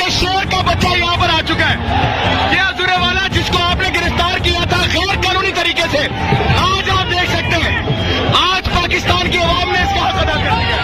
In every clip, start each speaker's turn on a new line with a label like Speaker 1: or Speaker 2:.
Speaker 1: के शेर का बच्चा यहाँ पर आ चुका है। ये अजूरे वाला जिसको आपने गिरफ्तार किया था गैर कानूनी तरीके से, आज आप देख सकते हैं आज पाकिस्तान की आवाम ने इसका हक अदा कर दिया।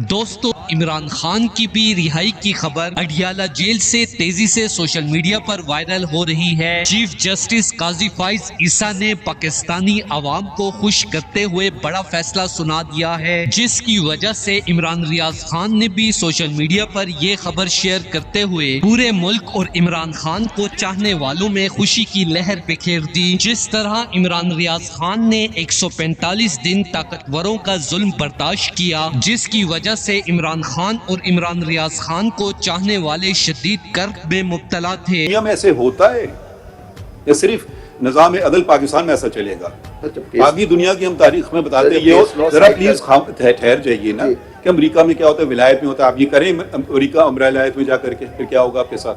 Speaker 2: दोस्तों, इमरान खान की भी रिहाई की खबर अडियाला जेल से तेजी से सोशल मीडिया पर वायरल हो रही है। चीफ जस्टिस काजी फाइज ईसा ने पाकिस्तानी आवाम को खुश करते हुए बड़ा फैसला सुना दिया है, जिसकी वजह से इमरान रियाज खान ने भी सोशल मीडिया पर ये खबर शेयर करते हुए पूरे मुल्क और इमरान खान को चाहने वालों में खुशी की लहर बिखेर दी। जिस तरह इमरान रियाज खान ने 145 दिन ताकतवरों का जुल्म बर्दाश्त किया, जिसकी वजह से इमरान खान और इमरान रियाज खान को चाहने वाले शदीद कर्ब में मुब्तला थे।
Speaker 3: दुनिया में ऐसे होता है या सिर्फ निजाम अदल पाकिस्तान में ऐसा चलेगा? बाकी दुनिया की हम तारीख में बताते हैं। ये जरा प्लीज ठहर जाइए ना कि अमेरिका में क्या होता है, विलायत में होता है। आप ये करें अमेरिका विलायत में जा करके, फिर क्या होगा आपके साथ?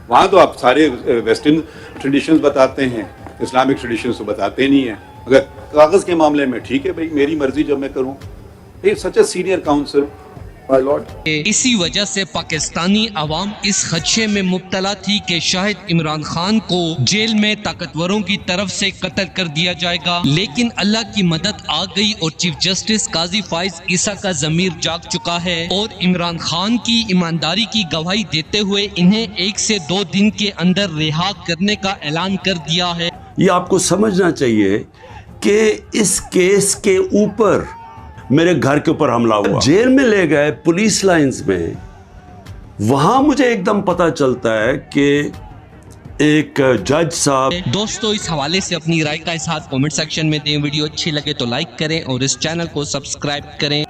Speaker 3: वहां तो आप सारे वेस्टर्न ट्रेडिशंस बताते हैं, इस्लामिक ट्रेडिशंस तो बताते नहीं है। अगर कागज के मामले में ठीक है भाई, मेरी मर्जी जब मैं करूं, such a senior counsel my lord.
Speaker 2: इसी वजह से पाकिस्तानी आवाम इस खदशे में मुब्तला थी कि शायद इमरान खान को जेल में ताकतवरों की तरफ से कत्ल कर दिया जाएगा, लेकिन अल्लाह की मदद आ गई और चीफ जस्टिस काजी फाइज ईसा का ज़मीर जाग चुका है और इमरान खान की ईमानदारी की गवाही देते हुए इन्हें 1 से 2 दिन के अंदर रिहा करने का ऐलान कर दिया है।
Speaker 4: ये आपको समझना चाहिए कि इस केस के ऊपर मेरे घर के ऊपर हमला हुआ, जेल में ले गए पुलिस लाइंस में, वहां मुझे एकदम पता चलता है कि एक जज साहब।
Speaker 2: दोस्तों, इस हवाले से अपनी राय का इज़हार कमेंट सेक्शन में दें। वीडियो अच्छी लगे तो लाइक करें और इस चैनल को सब्सक्राइब करें।